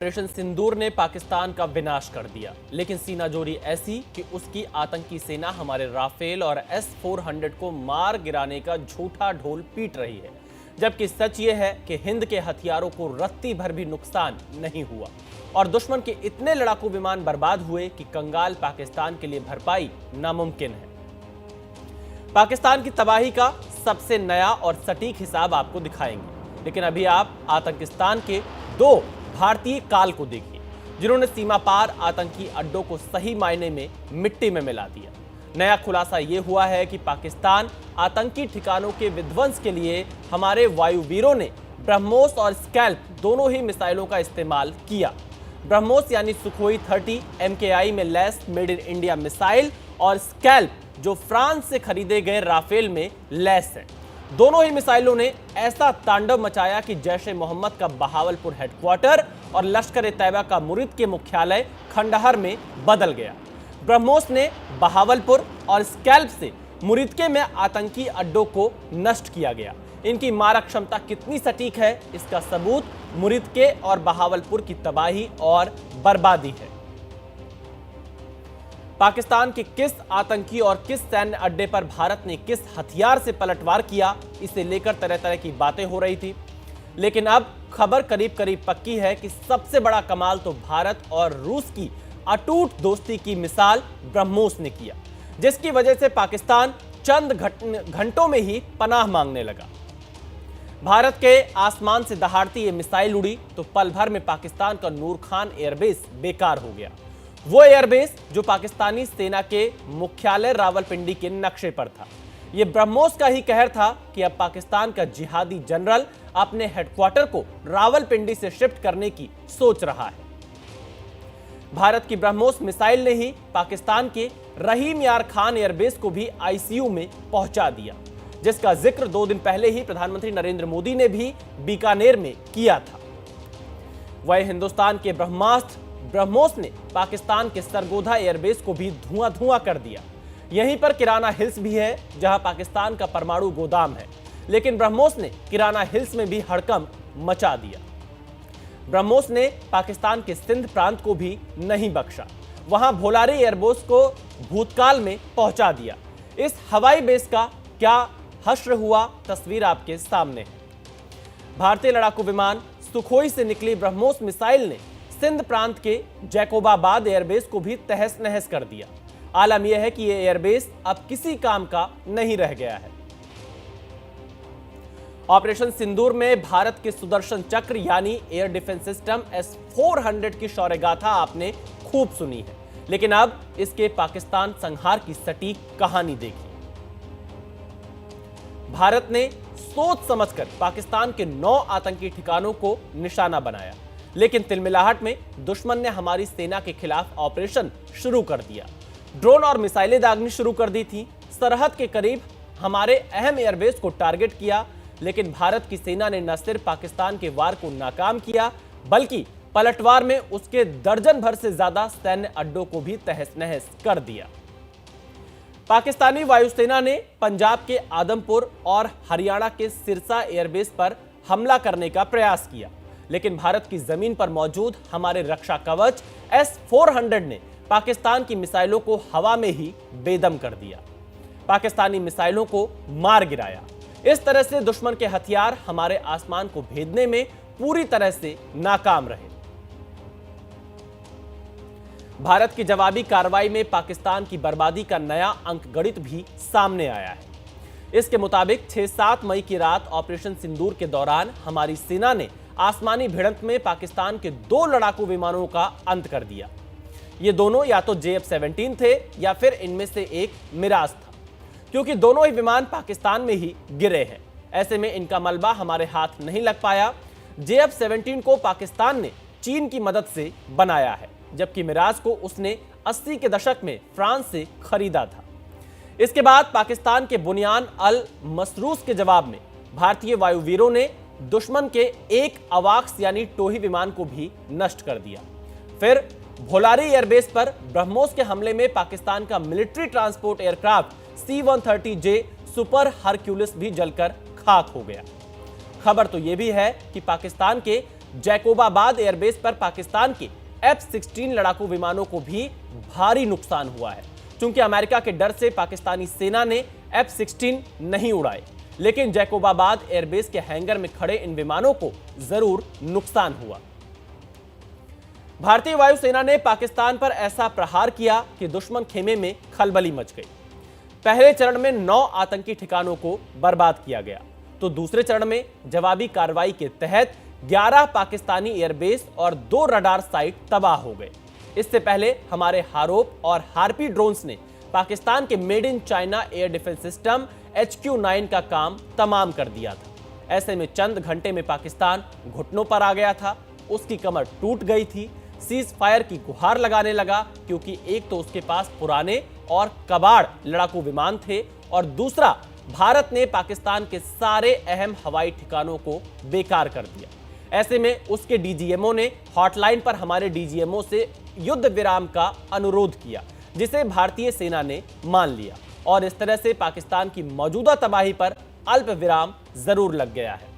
Operation सिंदूर ने पाकिस्तान का विनाश कर दिया, लेकिन सीनाजोरी ऐसी कि उसकी आतंकी सेना हमारे राफेल और S-400 को मार गिराने का झूठा ढोल पीट रही है। जबकि सच ये है कि हिंद के हथियारों को रत्ती भर भी नुकसान नहीं हुआ और दुश्मन के इतने लड़ाकू विमान बर्बाद हुए कि कंगाल पाकिस्तान के लिए भरपाई नामुमकिन है। पाकिस्तान की तबाही का सबसे नया और सटीक हिसाब आपको दिखाएंगे, लेकिन अभी आप आतंकिस्तान के दो भारतीय काल को देखिए, जिन्होंने सीमा पार आतंकी अड्डों को सही मायने में मिट्टी में मिला दिया। नया खुलासा यह हुआ है कि पाकिस्तान आतंकी ठिकानों के विध्वंस के लिए हमारे वायुवीरों ने ब्रह्मोस और स्कैल्प दोनों ही मिसाइलों का इस्तेमाल किया। ब्रह्मोस यानी सुखोई 30 MKI में lace made in India missile और स्कैल्प जो फ्रांस से खरीदे गए राफेल में लैस है। दोनों ही मिसाइलों ने ऐसा तांडव मचाया कि जैश-ए मोहम्मद का बहावलपुर हेडक्वार्टर और लश्कर-ए-तैयबा का मुरीद के मुख्यालय खंडहर में बदल गया। ब्रह्मोस ने बहावलपुर और स्कैल्प से मुरीदके में आतंकी अड्डों को नष्ट किया गया। इनकी मारक क्षमता कितनी सटीक है, इसका सबूत मुरीदके और बहावलपुर की तबाही और बर्बादी है। पाकिस्तान के किस आतंकी और किस सैन्य अड्डे पर भारत ने किस हथियार से पलटवार किया, इसे लेकर तरह तरह की बातें हो रही थी, लेकिन अब खबर करीब करीब पक्की है कि सबसे बड़ा कमाल तो भारत और रूस की अटूट दोस्ती की मिसाल ब्रह्मोस ने किया, जिसकी वजह से पाकिस्तान चंद घंटों में ही पनाह मांगने लगा। भारत के आसमान से दहाड़ती ये मिसाइल उड़ी तो पल भर में पाकिस्तान का नूर खान एयरबेस बेकार हो गया। वो एयरबेस जो पाकिस्तानी सेना के मुख्यालय रावलपिंडी के नक्शे पर था। यह ब्रह्मोस का ही कहर था कि अब पाकिस्तान का जिहादी जनरल अपने हेडक्वार्टर को रावलपिंडी से शिफ्ट करने की सोच रहा है। भारत की ब्रह्मोस मिसाइल ने ही पाकिस्तान के रहीम यार खान एयरबेस को भी ICU में पहुंचा दिया, जिसका जिक्र 2 दिन पहले ही प्रधानमंत्री नरेंद्र मोदी ने भी बीकानेर में किया था। वह हिंदुस्तान के ब्रह्मास्त्र ब्रह्मोस ने पाकिस्तान के सरगोधा एयरबेस को भी धुआं धुआं कर दिया। यहीं पर किराना हिल्स भी है, जहां पाकिस्तान का परमाणु गोदाम है, लेकिन ब्रह्मोस ने किराना हिल्स में भी हड़कंप मचा दिया। ब्रह्मोस ने पाकिस्तान के सिंध प्रांत को भी नहीं बख्शा। वहां भोलारी एयरबेस को भूतकाल में पहुंचा दिया। इस हवाई बेस का क्या हश्र हुआ, तस्वीर आपके सामने है। भारतीय लड़ाकू विमान सुखोई से निकली ब्रह्मोस मिसाइल ने सिंध प्रांत के जैकोबाबाद एयरबेस को भी तहस नहस कर दिया। आलम यह है कि यह एयरबेस अब किसी काम का नहीं रह गया है। ऑपरेशन सिंदूर में भारत के सुदर्शन चक्र यानी एयर डिफेंस सिस्टम S-400 की शौर्यगाथा आपने खूब सुनी है, लेकिन अब इसके पाकिस्तान संहार की सटीक कहानी देखिए। भारत ने सोच समझकर पाकिस्तान के 9 आतंकी ठिकानों को निशाना बनाया, लेकिन तिलमिलाहट में दुश्मन ने हमारी सेना के खिलाफ ऑपरेशन शुरू कर दिया। ड्रोन और मिसाइलें दागनी शुरू कर दी थी। सरहद के करीब हमारे अहम एयरबेस को टारगेट किया, लेकिन भारत की सेना ने न सिर्फ पाकिस्तान के वार को नाकाम किया, बल्कि पलटवार में उसके दर्जन भर से ज्यादा सैन्य अड्डों को भी तहस नहस कर दिया। पाकिस्तानी वायुसेना ने पंजाब के आदमपुर और हरियाणा के सिरसा एयरबेस पर हमला करने का प्रयास किया, लेकिन भारत की जमीन पर मौजूद हमारे रक्षा कवच S-400 ने पाकिस्तान की मिसाइलों को हवा में ही बेदम कर दिया। पाकिस्तानी मिसाइलों को मार गिराया। इस तरह से दुश्मन के हथियार हमारे आसमान को भेदने में पूरी तरह से नाकाम रहे। भारत की जवाबी कार्रवाई में पाकिस्तान की बर्बादी का नया अंकगणित भी सामने आया है। इसके मुताबिक 6-7 मई की रात ऑपरेशन सिंदूर के दौरान हमारी सेना ने आसमानी भिड़ंत में पाकिस्तान के 2 लड़ाकू विमानों का अंत कर दिया। ये दोनों या तो JF-17 थे या फिर इनमें से एक मिराज था, क्योंकि दोनों ही विमान पाकिस्तान में ही गिरे हैं। ऐसे में इनका मलबा हमारे हाथ नहीं लग पाया। JF-17 को पाकिस्तान ने चीन की मदद से बनाया है, जबकि मिराज को उसने 80 के दशक में फ्रांस से खरीदा था। इसके बाद पाकिस्तान के बुनियान अल मसरूस के जवाब में भारतीय वायुवीरों ने दुश्मन के एक अवाक्स यानी टोही विमान को भी नष्ट कर दिया। फिर भोलारी एयरबेस पर ब्रह्मोस के हमले में पाकिस्तान का military transport aircraft C-130J super Hercules भी जलकर खाक हो गया। खबर तो यह भी है कि पाकिस्तान के जैकोबाबाद एयरबेस पर पाकिस्तान के F-16 लड़ाकू विमानों को भी भारी नुकसान हुआ है। चूंकि अमेरिका के डर से पाकिस्तानी सेना ने F-16 नहीं उड़ाए, लेकिन जैकोबाबाद एयरबेस के हैंगर में खड़े इन विमानों को जरूर नुकसान हुआ। भारतीय वायुसेना ने पाकिस्तान पर ऐसा प्रहार किया कि दुश्मन खेमे में खलबली मच गई। पहले चरण में 9 आतंकी ठिकानों को बर्बाद किया गया, तो दूसरे चरण में जवाबी कार्रवाई के तहत 11 पाकिस्तानी एयरबेस और 2 रडार साइट तबाह हो गए। इससे पहले हमारे हारोप और हार्पी ड्रोन्स ने पाकिस्तान के made in China air defence system HQ-9 का काम तमाम कर दिया था। ऐसे में चंद घंटे में पाकिस्तान घुटनों पर आ गया था, उसकी कमर टूट गई थी, सीज फायर की गुहार लगाने लगा, क्योंकि एक तो उसके पास पुराने और कबाड़ लड़ाकू विमान थे और दूसरा भारत ने पाकिस्तान के सारे अहम हवाई ठिकानों को बेकार कर दिया। ऐसे में उसके डीजीएमओ ने हॉटलाइन पर हमारे डीजीएमओ से युद्ध विराम का अनुरोध किया, जिसे भारतीय सेना ने मान लिया और इस तरह से पाकिस्तान की मौजूदा तबाही पर अल्प विराम जरूर लग गया है।